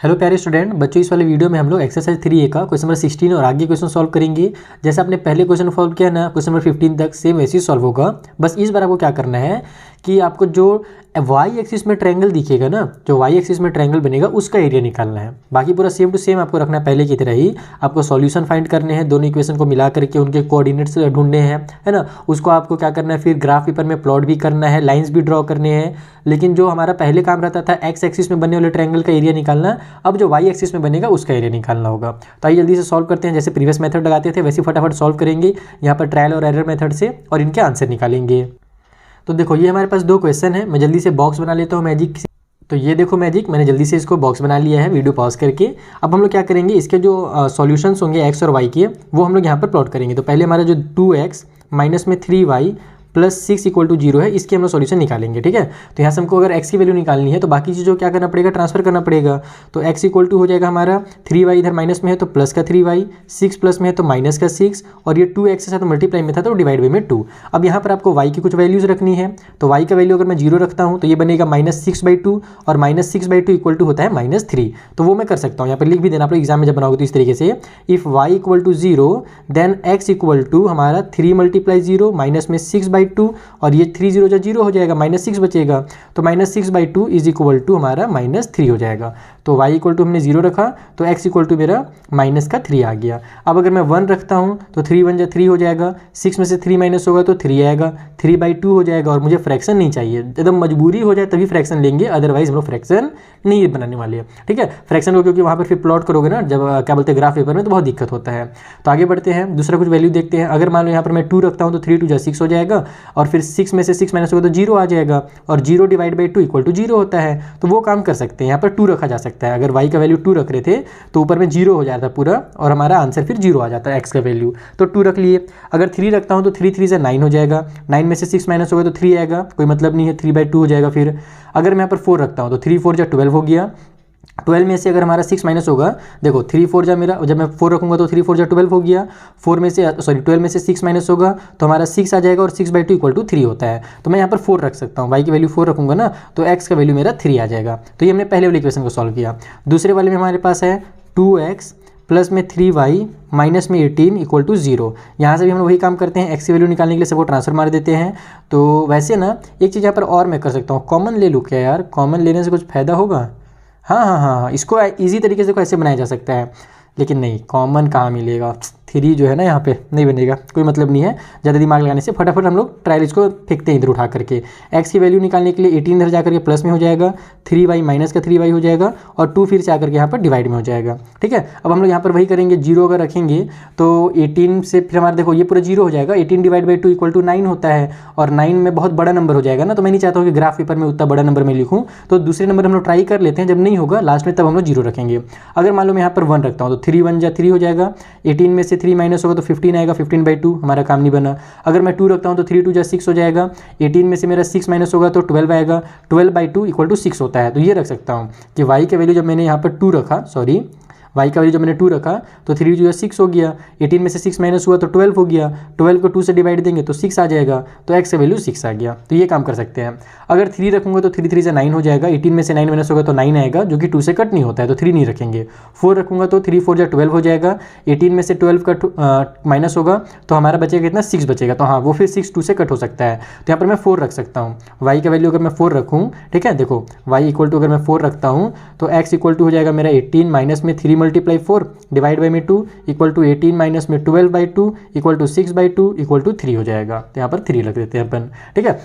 Hello प्यारे student बच्चों, इस वाले वीडियो में हम लोग एक्सरसाइज 3A का क्वेश्चन नंबर 16 और आगे क्वेश्चन सॉल्व करेंगे। जैसे आपने पहले क्वेश्चन सॉल्व किया ना, क्वेश्चन नंबर 15 तक सेम वैसे ही सॉल्व होगा। बस इस बार आपको क्या करना है कि आपको जो वाई एक्सिस में ट्रायंगल दिखेगा ना, जो वाई एक्सिस में ट्रायंगल बनेगा उसका एरिया निकालना है। बाकी पूरा सेम टू सेम आपको रखना है पहले की तरह ही। आपको सॉल्यूशन फाइंड करने हैं, दोनों इक्वेशन को मिला करके उनके कोऑर्डिनेट्स ढूंढने हैं, है ना। उसको आपको क्या करना है, फिर ग्राफ पेपर में प्लॉट भी करना है, लाइन्स भी ड्रॉ करने हैं। लेकिन जो हमारा पहले काम रहता था एक्स एक्सिस में बनने वाले ट्रायंगल का एरिया निकालना, अब जो वाई एक्सिस में बनेगा उसका एरिया निकालना होगा। तो आइए जल्दी से सॉल्व करते हैं। जैसे प्रीवियस मेथड लगाते थे वैसे फटाफट सॉल्व करेंगे यहाँ पर ट्रायल और एरर मेथड से, और इनके आंसर निकालेंगे। तो देखो ये हमारे पास दो क्वेश्चन है, मैं जल्दी से बॉक्स बना लेता हूँ मैजिक। तो ये देखो मैजिक, मैंने जल्दी से इसको बॉक्स बना लिया है वीडियो पॉज करके। अब हम लोग क्या करेंगे, इसके जो सॉल्यूशंस होंगे एक्स और वाई के, वो हम लोग यहाँ पर प्लॉट करेंगे। तो पहले हमारा जो 2x माइनस में 3y प्लस 6 इक्वल टू 0 है, इसकी हम लोग सॉल्यूशन निकालेंगे। ठीक है, तो यहाँ से हमको अगर x की वैल्यू निकालनी है तो बाकी चीज़ों क्या करना पड़ेगा, ट्रांसफर करना पड़ेगा। तो x इक्वल टू हो जाएगा हमारा 3y, इधर माइनस में है तो प्लस का 3y, 6 प्लस में है तो माइनस का 6, और ये 2x के साथ मल्टीप्लाई में था तो डिवाइड बाई में 2। अब यहाँ पर आपको y की कुछ वैल्यूज़ रखनी है। तो y का वैल्यू अगर मैं 0 रखता हूँ तो ये बनेगा -6/2, और -6/2 इक्वल टू होता है -3। तो वो मैं कर सकता हूँ, यहाँ पर लिख भी देना आप लोग एग्जाम में जब बनाओगे तो इस तरीके से, if y equal to 0 then x equal to हमारा 3 × 0 माइनस में 6/2, और ये 3 0 0 हो जाएगा, -6 बचेगा। तो -6/2 इज इक्वल टू हमारा -3 हो जाएगा। तो y इक्वल टू हमने 0 रखा तो x इक्वल टू मेरा -3 आ गया। अब अगर मैं 1 रखता हूँ तो 3 1 3 हो जाएगा, 6 में से 3 माइनस होगा तो 3 आएगा, 3/2 हो जाएगा। और मुझे फ्रैक्शन नहीं चाहिए, एकदम मजबूरी हो जाए तभी फ्रैक्शन लेंगे, अदरवाइज हम लोग फ्रैक्शन नहीं बनाने वाले हैं। ठीक है, फ्रैक्शन को क्योंकि वहाँ पर फिर प्लॉट करोगे ना जब क्या बोलते हैं ग्राफ पेपर में, तो बहुत दिक्कत होता है। तो आगे बढ़ते हैं, दूसरा कुछ वैल्यू देखते हैं। अगर मान लो यहाँ पर मैं 2 रखता हूँ तो 3 2 6 हो जाएगा, और फिर 6 में से 6 माइनस होगा तो 0 आ जाएगा, और 0 डिवाइड बाई 2 इक्वल टू 0 होता है। तो वो काम कर सकते हैं, यहाँ पर 2 रखा जा सकता है। अगर y का वैल्यू 2 रख रहे थे तो ऊपर में 0 हो जाता है पूरा, और हमारा आंसर फिर 0 आ जाता है x का वैल्यू। तो 2 रख लिए। अगर 3 रखता हूँ तो 3 3 से 9 हो जाएगा, 9 में से 6 माइनस होगा तो 3 आएगा, कोई मतलब नहीं है, 3/2 हो जाएगा। फिर अगर मैं यहाँ पर 4 रखता हूँ तो 3 4 12 हो गया। 12 में से अगर हमारा 6 माइनस होगा, देखो 3 4 जा मेरा, जब मैं 4 रखूंगा तो 3 4 12 हो गया। 12 में से 6 माइनस होगा तो हमारा 6 आ जाएगा, और 6/2 इक्वल टू 3 होता है। तो मैं यहाँ पर 4 रख सकता हूँ, y की वैल्यू 4 रखूंगा ना तो x का वैल्यू मेरा 3 आ जाएगा। तो ये हमने पहले वाले इक्वेशन को सॉल्व किया। दूसरे वाले में हमारे पास है 2x प्लस में 3y माइनस में 18 इक्वल टू 0। यहाँ से भी हम लोग वही काम करते हैं, x की वैल्यू निकालने के लिए सबको ट्रांसफर मार देते हैं। तो वैसे ना एक चीज़ यहाँ पर और मैं कर सकता हूँ, कॉमन ले लूँ क्या यार, कॉमन लेने से कुछ फ़ायदा होगा। हाँ, इसको इजी तरीके से ऐसे बनाया जा सकता है, लेकिन नहीं, कॉमन कहाँ मिलेगा। 3 जो है ना यहाँ पे नहीं बनेगा, कोई मतलब नहीं है ज़्यादा दिमाग लगाने से। फटाफट हम लोग ट्रायल इसको फेंकते हैं इधर उठा करके। x की वैल्यू निकालने के लिए 18 इधर जाकर के प्लस में हो जाएगा, 3y माइनस का 3y हो जाएगा, और 2 फिर से आकर के यहाँ पर डिवाइड में हो जाएगा। ठीक है, अब हम लोग यहाँ पर वही करेंगे, 0 अगर रखेंगे तो 18 से फिर हमारा देखो ये पूरा 0 हो जाएगा, 18 डिवाइड बाई 2 इक्वल टू 9 होता है, और 9 में बहुत बड़ा नंबर हो जाएगा ना, तो मैं नहीं चाहता हूँ कि ग्राफ पेपर में उतना बड़ा नंबर मैं लिखूँ। तो दूसरे नंबर हम लोग ट्राई कर लेते हैं, जब नहीं होगा लास्ट में तब हम लोग 0 रखेंगे। अगर मान लो मैं यहाँ पर 1 रखता हूँ तो 3 1 3 हो जाएगा, 18 में से 3 माइनस होगा तो 15 आएगा, 15/2 हमारा काम नहीं बना। अगर मैं 2 रखता हूँ तो 3 2 6 हो जाएगा, 18 में से मेरा 6 माइनस होगा तो 12 आएगा, 12/2 इक्वल टू 6 होता है। तो ये रख सकता हूँ कि y का वैल्यू जब मैंने यहाँ पर 2 रखा, y का वैल्यू जब मैंने 2 रखा तो 3 जो है 6 हो गया, 18 में से 6 माइनस हुआ तो 12 हो गया, 12 को 2 से डिवाइड देंगे तो 6 आ जाएगा, तो x का वैल्यू 6 आ गया। तो ये काम कर सकते हैं। अगर 3 रखूंगा तो 3 3 से 9 हो जाएगा, 18 में से 9 माइनस होगा तो 9 आएगा, जो कि 2 से कट नहीं होता है, तो 3 नहीं रखेंगे। 4 रखूंगा तो 3 4 12 हो जाएगा, 18 में से 12 का माइनस होगा तो हमारा बचेगा कितना, 6 बचेगा। तो हाँ, वो फिर 6 2 से कट हो सकता है, तो यहाँ पर मैं 4 रख सकता हूँ। y का वैल्यू अगर मैं 4 रखूँ, ठीक है, देखो y इक्वल टू अगर मैं 4 रखता हूँ तो x इक्वल टू हो जाएगा मेरा 18 माइनस में 3 × 4 डिवाइड बाई में 2 इक्वल टू 18 माइनस में 12/2 इक्वल टू 6/2 इक्वल टू 3 हो जाएगा। तो यहाँ पर 3 रख देते हैं अपन। ठीक है,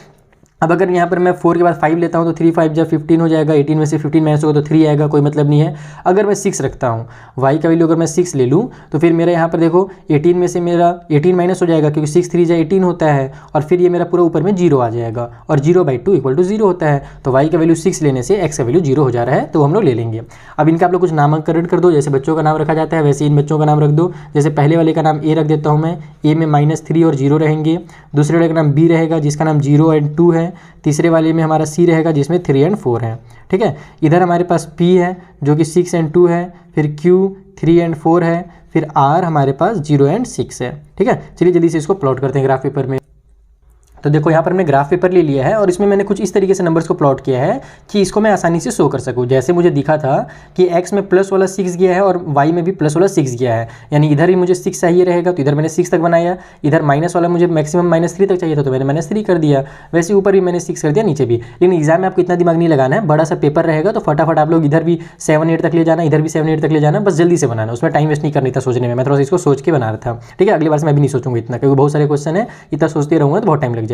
अब अगर यहाँ पर मैं 4 के बाद 5 लेता हूँ तो 3 5 जब 15 हो जाएगा, 18 में से 15 माइनस होगा तो 3 आएगा, कोई मतलब नहीं है। अगर मैं 6 रखता हूँ, y का वैल्यू अगर मैं 6 ले लूँ तो फिर मेरा यहाँ पर देखो 18 में से मेरा 18 माइनस हो जाएगा, क्योंकि 6 3 18 होता है, और फिर ये मेरा पूरा ऊपर में 0 आ जाएगा, और 0/2 इक्वल टू 0 होता है। तो y का वैल्यू 6 लेने से x का वैल्यू 0 हो जा रहा है, तो हम लोग ले लेंगे। अब इनका आप लोग कुछ नामकरण कर दो, जैसे बच्चों का नाम रखा जाता है वैसे इन बच्चों का नाम रख दो। जैसे पहले वाले का नाम a रख देता हूँ मैं, a में -3 और 0 रहेंगे। दूसरे वाले का नाम b रहेगा जिसका नाम 0 और 2 है। तीसरे वाले में हमारा C रहेगा जिसमें 3 और 4 है। ठीक है, इधर हमारे पास P है जो कि 6 और 2 है, फिर Q 3 और 4 है, फिर R हमारे पास 0 और 6 है। ठीक है, चलिए जल्दी से इसको प्लॉट करते हैं ग्राफ पेपर में। तो देखो यहाँ पर मैंने ग्राफ पेपर ले लिया है और इसमें मैंने कुछ इस तरीके से नंबर्स को प्लॉट किया है कि इसको मैं आसानी से शो कर सकूँ। जैसे मुझे दिखा था कि x में प्लस वाला 6 गया है और y में भी प्लस वाला 6 गया है, यानी इधर ही मुझे 6 चाहिए रहेगा, तो इधर मैंने 6 तक बनाया। इधर माइनस वाला मुझे मैक्सिमम -3 तक चाहिए था, तो मैंने -3 कर दिया। वैसे ऊपर भी मैंने 6 कर दिया, नीचे भी। लेकिन एग्जाम में आपको इतना दिमाग नहीं लगाना है, बड़ा सा पेपर रहेगा तो फटाफट आप लोग इधर भी 7-8 तक ले जाना, इधर भी 7-8 तक ले जाना, बस जल्दी से बनाना, उसमें टाइम वेस्ट नहीं करनी था सोचने में। मैं थोड़ा सा इसको सोच के बना रहा था, ठीक है। अगली बार से मैं भी नहीं सोचूंगा इतना, क्योंकि बहुत सारे क्वेश्चन है, इतना सोचते रहूँगा तो बहुत टाइम लग जाएगा।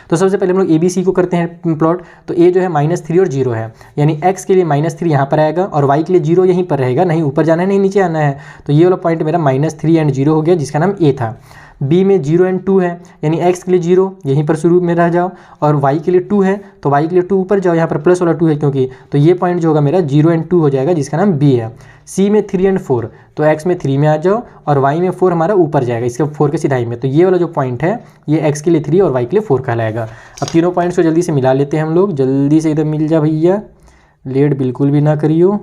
तो सबसे पहले हम लोग ABC को करते हैं प्लॉट। तो A जो है -3 और 0 है, यानी x के लिए -3 यहाँ पर आएगा और y के लिए 0 यहीं पर रहेगा, नहीं ऊपर जाना है नहीं नीचे आना है। तो ये वाला पॉइंट मेरा -3 एंड 0 हो गया, जिसका नाम A था। B में 0 एंड 2 है, यानी x के लिए 0 यहीं पर शुरू में रह जाओ, और y के लिए 2 है तो y के लिए 2 ऊपर जाओ, यहाँ पर प्लस वाला 2 है क्योंकि, तो ये पॉइंट जो होगा मेरा 0 एंड 2 हो जाएगा, जिसका नाम B है। C में 3 एंड 4, तो x में 3 में आ जाओ और y में 4 हमारा ऊपर जाएगा, इसके 4 के सिधाई में। तो ये वाला जो पॉइंट है ये x के लिए 3 और y के लिए 4 कहलाएगा। अब तीनों पॉइंट्स को जल्दी से मिला लेते हैं हम लोग, जल्दी से इधर मिल जा भैया, लेट बिल्कुल भी ना करियो।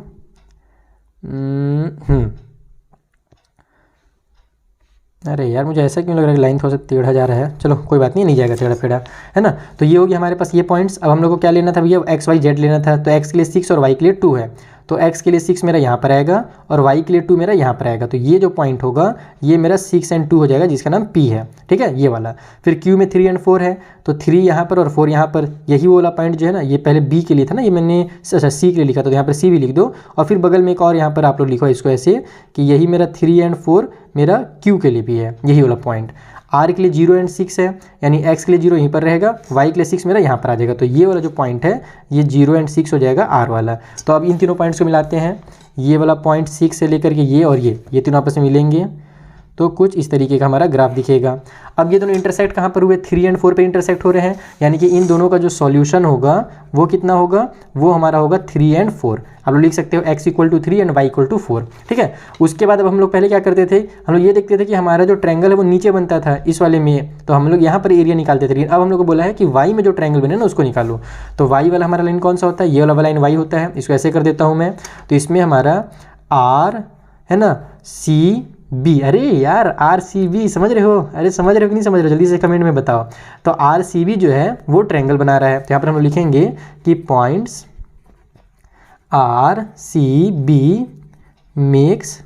अरे यार मुझे ऐसा क्यों लग रहा है, लाइन थोड़ा सा टेढ़ा जा रहा है। चलो कोई बात नहीं, नहीं जाएगा टेढ़ा फेढ़ा, है ना। तो ये हो गया हमारे पास ये पॉइंट्स। अब हम लोग को क्या लेना था भैया, x y z लेना था। तो x के लिए 6 और y के लिए 2 है, तो x के लिए 6 मेरा यहाँ पर आएगा और y के लिए 2 मेरा यहाँ पर आएगा। तो ये जो पॉइंट होगा ये मेरा 6 एंड 2 हो जाएगा, जिसका नाम P है, ठीक है, ये वाला। फिर Q में 3 एंड 4 है, तो 3 यहाँ पर और 4 यहाँ पर, यही वो वाला पॉइंट जो है ना, ये पहले B के लिए था ना, ये मैंने अच्छा C के लिए लिखा था, तो यहाँ पर C भी लिख दो। और फिर बगल में एक और यहाँ पर आप लोग लिखो इसको ऐसे कि यही मेरा 3 एंड 4 मेरा Q के लिए भी है, यही वाला पॉइंट। R के लिए 0 एंड 6 है, यानी x के लिए 0 यहीं पर रहेगा, y के लिए 6 मेरा यहाँ पर आ जाएगा। तो ये वाला जो पॉइंट है ये 0 एंड 6 हो जाएगा R वाला। तो अब इन तीनों पॉइंट्स को मिलाते हैं, ये वाला पॉइंट 6 से लेकर के ये और ये तीनों आपस में मिलेंगे तो कुछ इस तरीके का हमारा ग्राफ दिखेगा। अब ये दोनों इंटरसेक्ट कहाँ पर हुए, 3 एंड 4 पे इंटरसेक्ट हो रहे हैं, यानी कि इन दोनों का जो सॉल्यूशन होगा वो कितना होगा, वो हमारा होगा 3 एंड 4। आप लोग लिख सकते हो x = 3 एंड y = 4, ठीक है। उसके बाद अब हम लोग पहले क्या करते थे, हम लोग ये देखते थे कि हमारा जो ट्रायंगल है वो नीचे बनता था इस वाले में, तो हम लोग यहाँ पर एरिया निकालते थे। लेकिन अब हम लोग को बोला है कि y में जो ट्रायंगल बने ना उसको निकालो। तो y वाला हमारा लाइन कौन सा होता है, ये वाला लाइन y होता है। इसको ऐसे कर देता हूँ मैं, तो इसमें हमारा R है ना, CB, अरे यार RCB समझ रहे हो, अरे समझ रहे हो कि नहीं समझ रहे हो, जल्दी से कमेंट में बताओ। तो RCB जो है वो ट्रायंगल बना रहा है, तो यहाँ पर हम लिखेंगे कि पॉइंट्स RCB मेक्स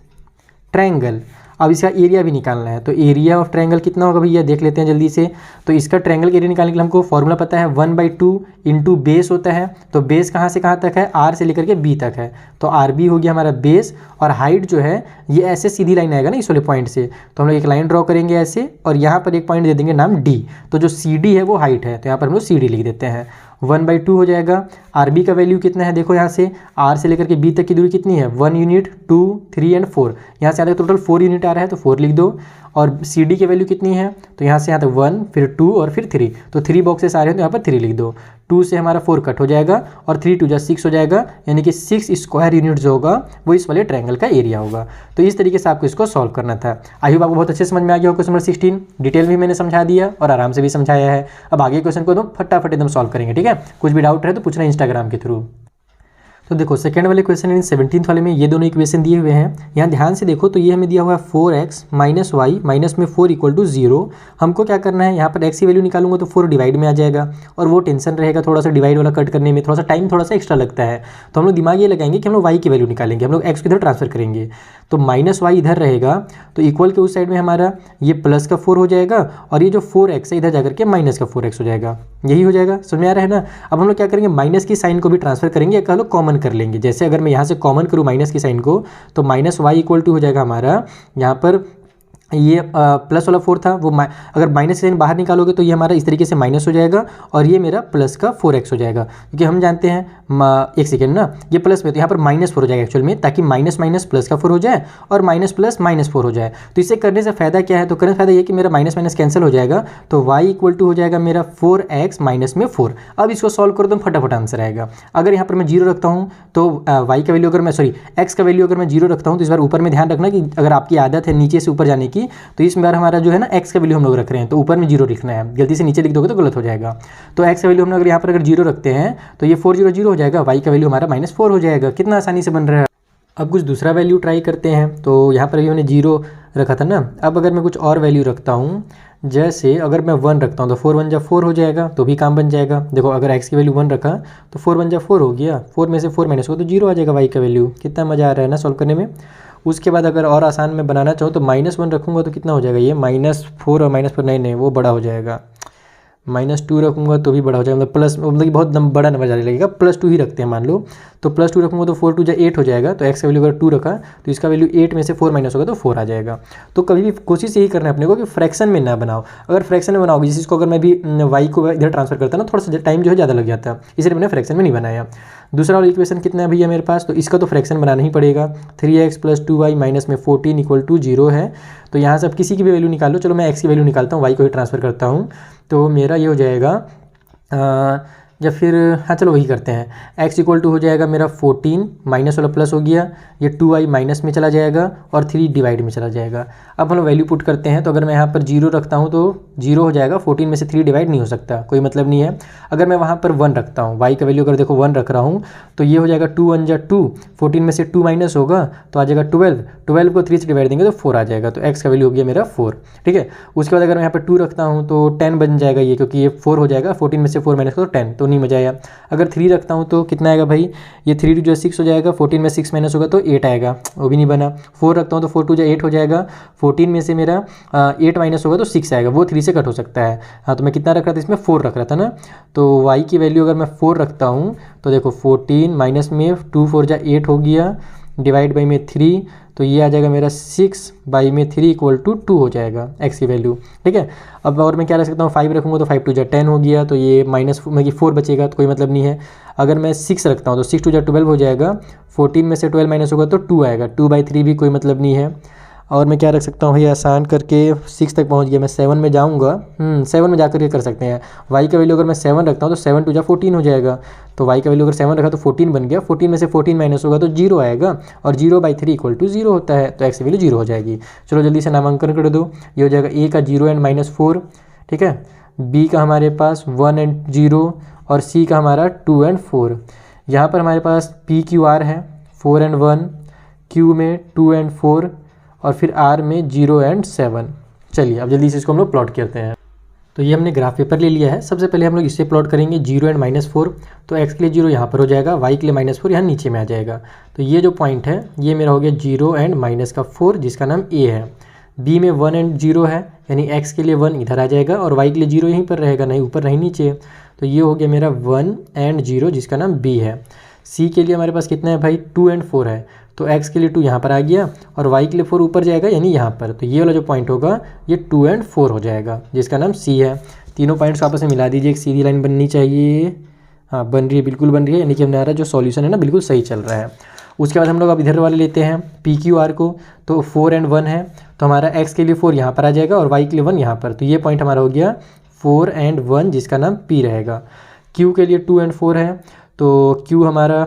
ट्रायंगल। अब इसका एरिया भी निकालना है, तो एरिया ऑफ ट्रायंगल कितना होगा भैया, देख लेते हैं जल्दी से। तो इसका ट्रायंगल एरिया निकालने के लिए हमको फॉर्मूला पता है, 1/2 इंटू बेस होता है। तो बेस कहाँ से कहाँ तक है, R से लेकर के B तक है, तो RB हो गया हमारा बेस। और हाइट जो है ये ऐसे सीधी लाइन आएगा ना इस वाले पॉइंट से, तो हम लोग एक लाइन ड्रॉ करेंगे ऐसे और यहाँ पर एक पॉइंट दे देंगे नाम D। तो जो CD है वो हाइट है, तो यहाँ पर हम लोग CD लिख देते हैं। 1/2 हो जाएगा। RB का वैल्यू कितना है, देखो यहाँ से R से लेकर के B तक की दूरी कितनी है, 1 यूनिट, 2, 3 एंड 4। यहाँ से आता है टोटल 4 यूनिट आ रहा है, तो 4 लिख दो। और CD की वैल्यू कितनी है, तो यहाँ से यहाँ तक 1, फिर 2 और फिर 3, तो 3 बॉक्सेस आ रहे हैं, तो यहाँ पर 3 लिख दो। 2 से हमारा 4 कट हो जाएगा और 3 2 6 हो जाएगा, यानी कि 6 स्क्वायर यूनिट जो होगा वो इस वाले ट्रायंगल का एरिया होगा। तो इस तरीके से आपको इसको सॉल्व करना था। आई होप आपको बहुत अच्छे समझ में आ गया होगा। क्वेश्चन नंबर 16 डिटेल भी मैंने समझा दिया और आराम से भी समझाया है। अब आगे क्वेश्चन को तो फटाफट एकदम सॉल्व करेंगे, ठीक है। कुछ भी डाउट रहे तो पूछना इंस्टाग्राम के थ्रू। तो देखो सेकंड वाले क्वेश्चन इन 17th वाले में ये दोनों इक्वेशन दिए हुए हैं। यहाँ ध्यान से देखो, तो ये हमें दिया हुआ है 4x - y माइनस में 4 = 0। हमको क्या करना है, यहाँ पर x की वैल्यू निकालूंगा तो 4 डिवाइड में आ जाएगा, और वो टेंशन रहेगा थोड़ा सा डिवाइड वाला कट करने में, थोड़ा सा टाइम थोड़ा सा एक्स्ट्रा लगता है। तो हम लोग दिमाग ये लगाएंगे कि हम लोग y की वैल्यू निकालेंगे, हम लोग x को इधर ट्रांसफर करेंगे। तो -y इधर रहेगा, तो इक्वल के उस साइड में हमारा ये प्लस का 4 हो जाएगा, और ये जो 4x है इधर जाकर के माइनस का 4x हो जाएगा। यही हो जाएगा, समझ में आ रहा है ना। अब हम लोग क्या करेंगे, माइनस की साइन को भी ट्रांसफर करेंगे, या कह लो कॉमन कर लेंगे। जैसे अगर मैं यहाँ से कॉमन करूँ माइनस की साइन को, तो -y = हो जाएगा हमारा यहाँ पर ये प्लस वाला 4 था, वो अगर माइनस की साइन बाहर निकालोगे तो ये हमारा इस तरीके से माइनस हो जाएगा, और ये मेरा प्लस का 4x हो जाएगा। क्योंकि हम जानते हैं एक सेकेंड ना, ये प्लस में तो यहाँ पर -4 हो जाएगा एक्चुअल में, ताकि माइनस माइनस प्लस का 4 हो जाए और माइनस प्लस -4 हो जाए। तो इसे करने से फ़ायदा क्या है, तो करने से फ़ायदा ये कि मेरा माइनस माइनस कैंसिल हो जाएगा, तो y = हो जाएगा मेरा 4x माइनस में 4। अब इसको सॉल्व करो तो फटाफट आंसर आएगा। अगर यहाँ पर मैं 0 रखता हूँ तो y का वैल्यू अगर मैं x का वैल्यू अगर मैं 0 रखता हूँ, तो इस बार ऊपर में ध्यान रखना कि अगर आपकी आदत है नीचे से ऊपर जाने की, तो इस बार हमारा जो है ना x का वैल्यू हम लोग रख रहे हैं, तो ऊपर में 0 लिखना है, गलती से नीचे लिख दोगे तो गलत हो जाएगा। तो x का वैल्यू हम लोग अगर यहाँ पर अगर 0 रखते हैं तो ये 4 0 0 हो जाएगा, y का वैल्यू हमारा -4 हो जाएगा। कितना आसानी से बन रहा है। अब कुछ दूसरा वैल्यू ट्राई करते हैं। तो यहाँ पर भी हमने 0 रखा था ना, अब अगर मैं कुछ और वैल्यू रखता हूँ, जैसे अगर मैं 1 रखता हूँ तो 4 1 जा 4 हो जाएगा, तो भी काम बन जाएगा। देखो अगर x की वैल्यू 1 रखा तो 4 1 जा 4 हो गया, 4 में से 4 माइनस हो तो 0 आ जाएगा y का वैल्यू। कितना मज़ा आ रहा है ना सॉल्व करने में। उसके बाद अगर और आसान में बनाना चाहूँ तो -1 रखूँगा तो कितना हो जाएगा ये, -4 और -4 नहीं वो बड़ा हो जाएगा। -2 रखूँगा तो भी बड़ा हो जाएगा, मतलब प्लस, मतलब कि बहुत बड़ा नंबर जाने लगेगा। +2 ही रखते हैं मान लो, तो +2 रखूँगा तो 4 2 जा 8 हो जाएगा। तो x का वैल्यू अगर 2 रखा तो इसका वैल्यू 8 में से 4 माइनस होगा तो 4 आ जाएगा। तो कभी भी कोशिश यही करना है अपने को कि फ्रैक्शन में ना बनाओ। अगर फ्रैक्शन में बनाओगे, जिसको अगर मैं भी y को इधर ट्रांसफर करता ना, थोड़ा सा टाइम जो है ज़्यादा लग जाता है, इसलिए मैंने फ्रैक्शन में नहीं बनाया। दूसरा वाला इक्वेशन कितना है भैया मेरे पास, तो इसका तो फ्रैक्शन बनाना ही पड़ेगा। 3x + 2y माइनस में 14 = 0 है। तो यहाँ से अब किसी की भी वैल्यू निकाल लो, चलो मैं x की वैल्यू निकालता हूँ, y को ही ट्रांसफर करता हूँ। तो मेरा ये हो जाएगा या फिर हाँ चलो वही करते हैं, x = हो जाएगा मेरा 14, माइनस वाला प्लस हो गया, ये 2y माइनस में चला जाएगा और 3 डिवाइड में चला जाएगा। अब हम लोग वैल्यू पुट करते हैं, तो अगर मैं यहाँ पर 0 रखता हूँ तो 0 हो जाएगा, 14 में से 3 डिवाइड नहीं हो सकता, कोई मतलब नहीं है। अगर मैं वहाँ पर 1 रखता हूँ, y का वैल्यू अगर देखो 1 रख रहा हूँ तो ये हो जाएगा 2 1 जा 2, 14 में से 2 माइनस होगा तो आ जाएगा 12, 12 को 3 से डिवाइड देंगे तो 4 आ जाएगा। तो x का वैल्यू हो गया मेरा 4, ठीक है। उसके बाद अगर मैं यहाँ पर 2 रखता हूँ तो 10 बन जाएगा ये, क्योंकि ये 4 हो जाएगा, 14 में से 4 माइनस तो 10, तो नहीं मजा आया। अगर 3 रखता हूँ तो कितना आएगा भाई, ये 3 2 जो 6 हो जाएगा, 14 में 6 माइनस होगा तो 8 आएगा, वो भी नहीं बना। 4 रखता हूँ तो 4 2 जो 8 हो जाएगा, 14 में से मेरा 8 माइनस होगा तो 6 आएगा, वो 3 से कट हो सकता है। हाँ तो मैं कितना रख रहा था इसमें, 4 रख रहा था ना। तो y की वैल्यू अगर मैं 4 रखता हूँ तो देखो 14 माइनस में 2 4 जा 8 हो गया, डिवाइड बाई में 3, तो ये आ जाएगा मेरा 6 बाई में 3 = 2 हो जाएगा x की वैल्यू, ठीक है। अब और मैं क्या रख सकता हूँ, 5 रखूँगा तो 5 2 जा 10 हो गया, तो ये माइनस में 4 बचेगा तो कोई मतलब नहीं है। अगर मैं 6 रखता हूँ तो 6 2 जा 12 हो जाएगा, 14 में से 12 माइनस होगा तो 2 आएगा, 2/3 भी कोई मतलब नहीं है। और मैं क्या रख सकता हूँ भैया, आसान करके 6 तक पहुँच गया, मैं 7 में जाऊँगा, 7 में जाकर के कर सकते हैं। y का वैल्यू अगर मैं 7 रखता हूँ तो 7 2 जा 14 हो जाएगा, तो y का वैल्यू अगर 7 रखा तो 14 बन गया, 14 में से 14 माइनस होगा तो 0 आएगा, और 0/3 = 0 होता है, तो x की वैल्यू 0 हो जाएगी। चलो जल्दी से नामांकन कर दो, ये हो जाएगा a का 0 and -4, ठीक है, b का हमारे पास 1 and 0, और c का हमारा 2 and 4। यहाँ पर हमारे पास PQR है 4 and 1, q में 2 and 4, और फिर R में 0 and 7। चलिए अब जल्दी से इसको हम लोग प्लॉट करते हैं। तो ये हमने ग्राफ पेपर ले लिया है, सबसे पहले हम लोग इसे प्लॉट करेंगे 0 and -4। तो x के लिए 0 यहाँ पर हो जाएगा, y के लिए -4 यहाँ नीचे में आ जाएगा। तो ये जो पॉइंट है ये मेरा हो गया 0 and -4, जिसका नाम A है। B में 1 and 0 है, यानी x के लिए 1 इधर आ जाएगा और y के लिए 0 यहीं पर रहेगा, नहीं ऊपर नहीं नीचे। तो ये हो गया मेरा 1 and 0, जिसका नाम B है। C के लिए हमारे पास कितना है भाई, 2 and 4 है, तो x के लिए 2 यहाँ पर आ गया और y के लिए 4 ऊपर जाएगा, यानी यहाँ पर। तो ये वाला जो पॉइंट होगा ये 2 and 4 हो जाएगा, जिसका नाम C है। तीनों पॉइंट्स आपस में मिला दीजिए, एक सीधी लाइन बननी चाहिए। हाँ बन रही है, बिल्कुल बन रही है, यानी कि हमारा जो सॉल्यूशन है ना बिल्कुल सही चल रहा है। उसके बाद हम लोग अब इधर वाले लेते हैं PQR को, तो 4 and 1 है, तो हमारा x के लिए 4 यहाँ पर आ जाएगा और y के लिए 1 यहाँ पर। तो ये पॉइंट हमारा हो गया 4 and 1, जिसका नाम P रहेगा। Q के लिए 2 and 4 है, तो Q हमारा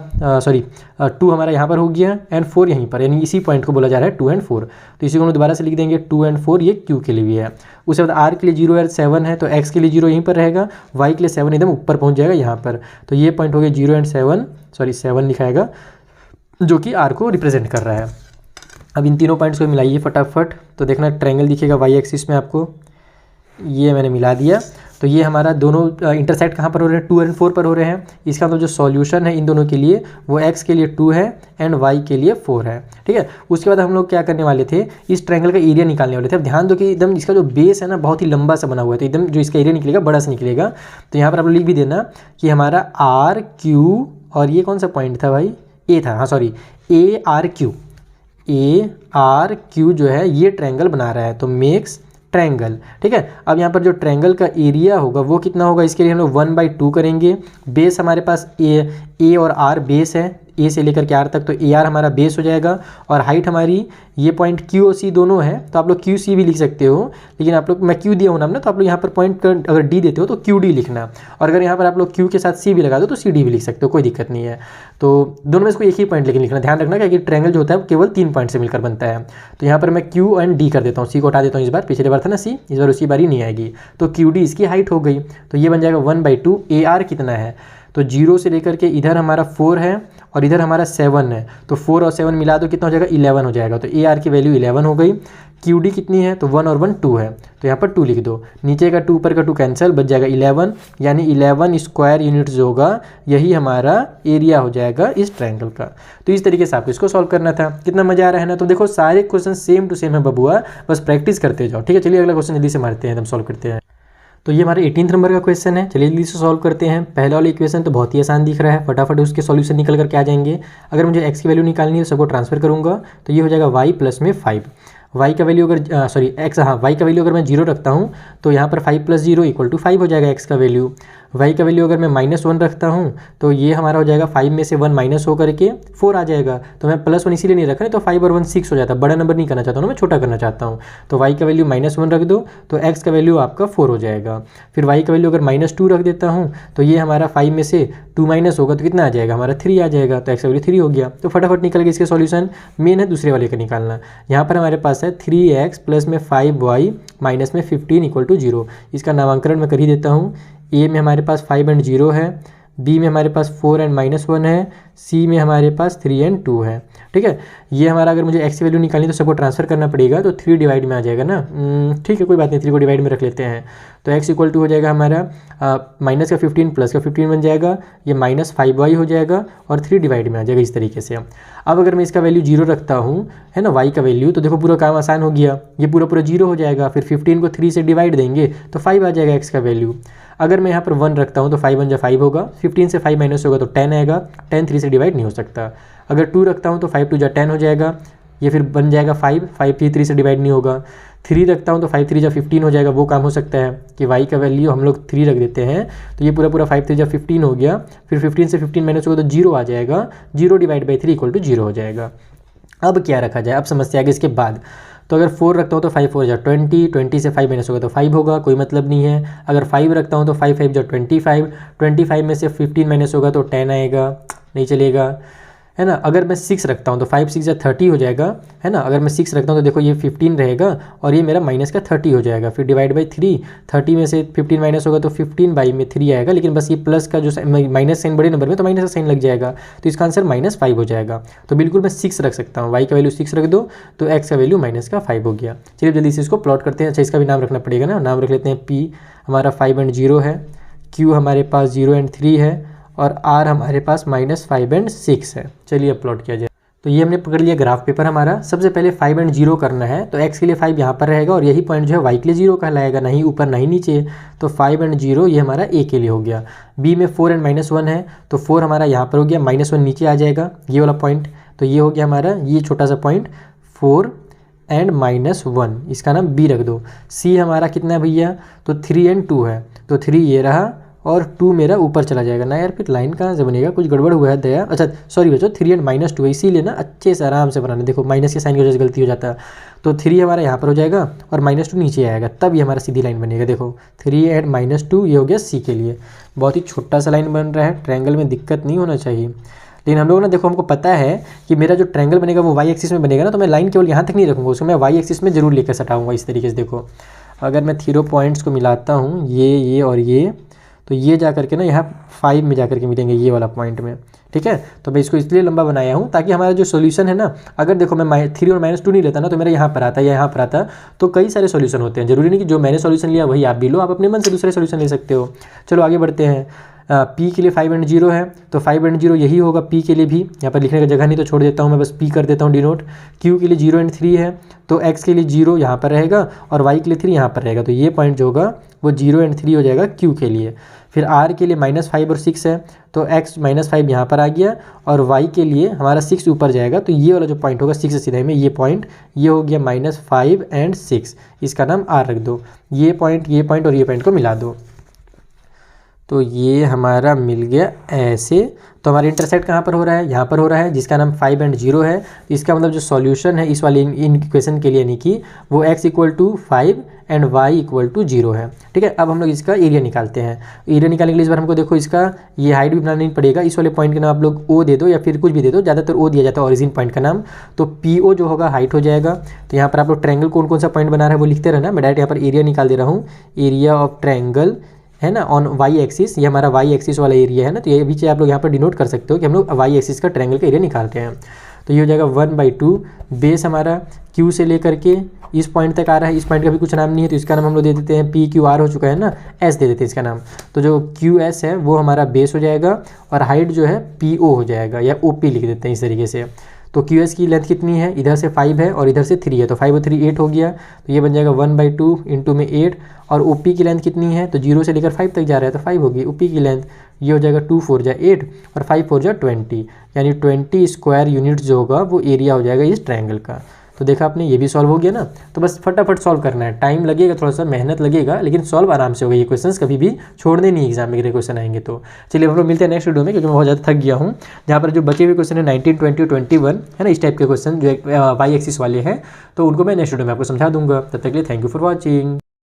2 हमारा यहाँ पर हो गया एंड 4 यहीं पर, यानी इसी पॉइंट को बोला जा रहा है 2 and 4। तो इसी को हम दोबारा से लिख देंगे 2 and 4, ये Q के लिए भी है। उसके बाद R के लिए 0 और 7 है, तो x के लिए 0 यहीं पर रहेगा, y के लिए 7 एकदम ऊपर पहुँच जाएगा यहाँ पर। तो ये पॉइंट हो गया 0 and 7 लिखाएगा, जो कि R को रिप्रेजेंट कर रहा है। अब इन तीनों पॉइंट्स को मिलाइए फटाफट, तो देखना ट्रायंगल दिखेगा y एक्सिस में आपको, ये मैंने मिला दिया। तो ये हमारा दोनों इंटरसेक्ट कहाँ पर हो रहे हैं, 2 and 4 पर हो रहे हैं। इसका मतलब जो सॉल्यूशन है इन दोनों के लिए वो x के लिए 2 है एंड y के लिए 4 है, ठीक है। उसके बाद हम लोग क्या करने वाले थे, इस ट्रायंगल का एरिया निकालने वाले थे। अब ध्यान दो कि एकदम इसका जो बेस है ना बहुत ही लंबा सा बना हुआ है, तो एकदम जो इसका एरिया निकलेगा बड़ा सा निकलेगा। तो यहाँ पर आप लिख भी देना कि हमारा RQ, और ये कौन सा पॉइंट था भाई, A था, हाँ सॉरी, ARQ जो है ये ट्रायंगल बना रहा है, तो मेक्स ट्रायंगल, ठीक है। अब यहाँ पर जो ट्रायंगल का एरिया होगा वो कितना होगा, इसके लिए हम लोग 1/2 करेंगे। बेस हमारे पास A और R बेस है, A से लेकर के R तक, तो AR हमारा बेस हो जाएगा। और हाइट हमारी ये पॉइंट Q और C दोनों है, तो आप लोग QC भी लिख सकते हो, लेकिन आप लोग, मैं Q दिया हूँ ना, तो आप लोग यहाँ पर पॉइंट कर अगर D देते हो तो QD लिखना, और अगर यहाँ पर आप लोग Q के साथ C भी लगा दो तो CD भी लिख सकते हो, कोई दिक्कत नहीं है। तो दोनों में से कोई एक ही पॉइंट लेकिन लिखना, ध्यान रखना कि ट्रायंगल जो होता है वो केवल 3 पॉइंट से मिलकर बनता है। तो यहाँ पर मैं Q and D कर देता हूँ, C को हटा देता हूँ इस बार, पिछले बार था ना C, इस बार उसी बार ही नहीं आएगी। तो QD इसकी हाइट हो गई, तो ये बन जाएगा 1/2। AR कितना है, तो 0 से लेकर के इधर हमारा 4 है और इधर हमारा 7 है, तो 4 और 7 मिला दो कितना हो जाएगा 11 हो जाएगा। तो AR की वैल्यू 11 हो गई। QD कितनी है, तो 1 और 1 2 है, तो यहाँ पर 2 लिख दो। नीचे का 2 ऊपर का 2 कैंसिल, बच जाएगा 11, यानी 11 स्क्वायर यूनिट जो होगा यही हमारा एरिया हो जाएगा इस ट्रायंगल का। तो इस तरीके से आपको इसको सॉल्व करना था। कितना मजा आ रहा है ना। तो देखो सारे क्वेश्चन सेम टू सेम है बबुआ, बस प्रैक्टिस करते जाओ। ठीक है, चलिए अगला क्वेश्चन जल्दी से मारते हैं, एकदम सॉल्व करते हैं। तो ये हमारे 18 नंबर का क्वेश्चन है, चलिए जल्दी से सॉल्व करते हैं। पहला वाला इक्वेशन तो बहुत ही आसान दिख रहा है, फटाफट उसके सॉल्यूशन निकल करके आ जाएंगे। अगर मुझे x की वैल्यू निकालनी है तो सबको ट्रांसफर करूंगा, तो ये हो जाएगा y प्लस में 5। y का वैल्यू अगर y का वैल्यू अगर मैं 0 रखता हूँ तो यहाँ पर 5 + 0 = 5 हो जाएगा x का वैल्यू। y का वैल्यू अगर मैं -1 रखता हूँ तो ये हमारा हो जाएगा 5 में से 1 माइनस हो करके 4 आ जाएगा। तो मैं +1 इसीलिए नहीं रख रहा, तो 5 और 1 6 हो जाता है। बड़ा नंबर नहीं करना चाहता हूँ, मैं छोटा करना चाहता हूँ। तो y का वैल्यू -1 रख दो तो x का वैल्यू आपका 4 हो जाएगा। फिर y का वैल्यू अगर -2 रख देता हूँ तो ये हमारा 5 में से 2 माइनस होगा तो कितना आ जाएगा हमारा 3 आ जाएगा। तो x का वैल्यू 3 हो गया। तो फटाफट निकल गया इसके सॉल्यूशन। मेन है दूसरे वाले का निकालना। यहाँ पर हमारे पास है 3x प्लस में 5y माइनस में 15 = 0। इसका नामांकन मैं कर ही देता हूँ। ए में हमारे पास 5 और 0 है, बी में हमारे पास 4 और -1 है, सी में हमारे पास 3 और 2 है। ठीक है, ये हमारा अगर मुझे x की वैल्यू निकालनी तो सबको ट्रांसफर करना पड़ेगा, तो 3 डिवाइड में आ जाएगा ना। ठीक है, कोई बात नहीं, 3 को डिवाइड में रख लेते हैं। तो x = हो जाएगा हमारा माइनस का 15 प्लस का 15 बन जाएगा, ये -5y हो जाएगा और 3 डिवाइड में आ जाएगा इस तरीके से। अब अगर मैं इसका वैल्यू 0 रखता हूँ, है ना, y का वैल्यू, तो देखो पूरा काम आसान हो गया, ये पूरा 0 हो जाएगा। फिर 15 को 3 से डिवाइड देंगे तो 5 आ जाएगा x का वैल्यू। अगर मैं यहाँ पर 1 रखता हूँ तो 5 × 5 होगा, 15 से 5 माइनस होगा तो 10 आएगा, 10 3 से डिवाइड नहीं हो सकता। अगर 2 रखता हूँ तो 5 × 2 = 10 हो जाएगा, ये फिर बन जाएगा 5 भी 3 से डिवाइड नहीं होगा। 3 रखता हूँ तो 5 3 × 15 हो जाएगा, वो काम हो सकता है कि y का वैल्यू हम लोग 3 रख देते हैं, तो ये पूरा 5 3 × 15 हो गया। फिर 15 से 15 माइनस होगा तो 0 आ जाएगा, 0 / 3 = 0 हो जाएगा। अब क्या रखा जाए, अब समस्या आगे इसके बाद। तो अगर 4 रखता हूँ तो 5 4 = 20, 20 से 5 माइनस होगा तो 5 होगा, कोई मतलब नहीं है। अगर 5 रखता हूँ तो 5 5 = 25, 25 में से 15 माइनस होगा तो 10 आएगा, नहीं चलेगा, है ना। अगर मैं 6 रखता हूँ तो 5 6 = 30 हो जाएगा, है ना। अगर मैं 6 रखता हूँ तो देखो ये 15 रहेगा और ये मेरा -30 हो जाएगा। फिर डिवाइड बाई 3, 30 में से 15 माइनस होगा तो 15/3 आएगा, लेकिन बस ये प्लस का जो माइनस साइन बड़े नंबर में तो माइनस का साइन लग जाएगा, तो इसका आंसर -5 हो जाएगा। तो बिल्कुल मैं 6 रख सकता हूँ, y का वैल्यू 6 रख दो तो x का वैल्यू -5 हो गया। चलिए जल्दी से इसको प्लॉट करते हैं। अच्छा, इसका भी नाम रखना पड़ेगा ना, नाम रख लेते हैं। p हमारा 5 और 0 है, q हमारे पास 0 और 3 है और r हमारे पास -5 और 6 है। चलिए अब प्लॉट किया जाए। तो ये हमने पकड़ लिया ग्राफ पेपर हमारा। सबसे पहले 5 और 0 करना है, तो x के लिए 5 यहाँ पर रहेगा और यही पॉइंट जो है y के लिए 0 कहलाएगा, ना ही ऊपर ना ही नीचे। तो 5 और 0 ये हमारा a के लिए हो गया। b में 4 और -1 है, तो 4 हमारा यहाँ पर हो गया, -1 नीचे आ जाएगा, ये वाला पॉइंट। तो ये हो गया हमारा ये छोटा सा पॉइंट 4 और -1, इसका नाम b रख दो। c हमारा कितना है भैया, तो 3 और 2 है, तो 3 ये रहा और 2 मेरा ऊपर चला जाएगा ना। यार फिर लाइन कहाँ से बनेगा, कुछ गड़बड़ हुआ है दया। अच्छा सॉरी बच्चों, 3 और -2 है, इसीलिए ना अच्छे से आराम से बनाना। देखो माइनस के साइन की वजह से गलती हो जाता है। तो 3 हमारा यहाँ पर हो जाएगा और -2 नीचे आएगा, तब ये हमारा सीधी लाइन बनेगा। देखो 3 और -2 ये हो गया सी के लिए। बहुत ही छोटा सा लाइन बन रहा है, ट्रायंगल में दिक्कत नहीं होना चाहिए। लेकिन हम लोग ना देखो, हमको पता है कि मेरा जो ट्रायंगल बनेगा वो y एक्सिस में बनेगा ना, तो मैं लाइन केवल यहाँ तक नहीं रखूँगा, उसको मैं y एक्सिस में जरूर लेकर सटाऊँगा इस तरीके से। देखो अगर मैं 0 पॉइंट्स को मिलाता हूँ, ये और ये, तो ये जा करके ना यहाँ 5 में जा करके मिलेंगे ये वाला पॉइंट में। ठीक है, तो मैं इसको इसलिए लंबा बनाया हूँ ताकि हमारा जो सॉल्यूशन है ना, अगर देखो मैं 3 और -2 नहीं लेता ना तो मेरा यहाँ पर आता या यहाँ पर आता, तो कई सारे सॉल्यूशन होते हैं। जरूरी नहीं कि जो मैंने सॉल्यूशन लिया वही आप भी लो, आप अपने मन से दूसरे सॉल्यूशन ले सकते हो। चलो आगे बढ़ते हैं। p के लिए 5 और 0 है, तो 5 और 0 यही होगा p के लिए भी। यहाँ पर लिखने का जगह नहीं तो छोड़ देता हूँ, मैं बस p कर देता हूँ डिनोट। q के लिए 0 और 3 है, तो x के लिए 0 यहाँ पर रहेगा और y के लिए 3 यहाँ पर रहेगा, तो ये पॉइंट जो होगा वो 0 और 3 हो जाएगा q के लिए। फिर r के लिए -5 और 6 है, तो x -5 यहाँ पर आ गया और y के लिए हमारा 6 ऊपर जाएगा, तो ये वाला जो पॉइंट होगा 6 से सीधे में ये पॉइंट, ये हो गया -5 और 6, इसका नाम r रख दो। ये पॉइंट और ये पॉइंट को मिला दो, तो ये हमारा मिल गया ऐसे। तो हमारा इंटरसेक्ट कहाँ पर हो रहा है, यहाँ पर हो रहा है, जिसका नाम 5 और 0 है। इसका मतलब जो सॉल्यूशन है इस वाले इन इक्वेशन के लिए, यानी कि वो x = 5 और y = 0 है। ठीक है, अब हम लोग इसका एरिया निकालते हैं। एरिया निकालने के लिए इस बार हमको देखो इसका ये हाइट भी बनाना नहीं पड़ेगा। इस वाले पॉइंट का नाम आप लोग o दे दो या फिर कुछ भी दे दो, ज़्यादातर o दिया जाता है ओरिजिन पॉइंट का नाम। तो PO जो होगा हाइट हो जाएगा। तो यहाँ पर आप लोग ट्रायंगल कौन कौन सा पॉइंट बना रहा है वो लिखते रहना। मैं डायरेक्ट यहाँ पर एरिया निकाल दे रहा हूँ, एरिया ऑफ ट्रायंगल है ना ऑन वाई एक्सिस, ये हमारा वाई एक्सिस वाला एरिया है ना, तो ये भी चीज़ आप लोग यहाँ पर डिनोट कर सकते हो कि हम लोग वाई एक्सिस का ट्रायंगल का एरिया निकालते हैं। तो ये हो जाएगा 1/2 बेस हमारा Q से लेकर के इस पॉइंट तक आ रहा है, इस पॉइंट का भी कुछ नाम नहीं है तो इसका नाम हम लोग दे देते हैं PQR हो चुका है ना, S दे देते हैं इसका नाम। तो जो QS है वो हमारा बेस हो जाएगा और हाइट जो है PO हो जाएगा या OP लिख देते हैं इस तरीके से। तो QS की लेंथ कितनी है, इधर से 5 है और इधर से 3 है, तो 5 और 3 8 हो गया, तो ये बन जाएगा 1/2 इंटू में 8। और OP की लेंथ कितनी है, तो 0 से लेकर 5 तक जा रहा है तो 5 होगी OP की लेंथ। ये हो जाएगा 2 4 जा 8 और 5 4 जा 20, यानी 20 स्क्वायर यूनिट्स जो होगा वो एरिया हो जाएगा इस ट्रायंगल का। तो देखा आपने, ये भी सॉल्व हो गया ना। तो बस फटाफट सॉल्व करना है, टाइम लगेगा, थोड़ा सा मेहनत लगेगा, लेकिन सॉल्व आराम से होगा। ये क्वेश्चंस कभी भी छोड़ने नहीं एग्जाम में क्वेश्चन आएंगे। तो चलिए हम लोग मिलते हैं नेक्स्ट वीडियो में, क्योंकि मैं बहुत ज़्यादा थक गया हूँ। जहाँ पर जो बचे हुए क्वेश्चन है 19 20 21 है ना, इस टाइप के क्वेश्चन जो वाई एक्सिस वाले हैं, तो उनको मैं नेक्स्ट वीडियो में आपको समझा दूंगा। तब तक के लिए थैंक यू फॉर वॉचिंग।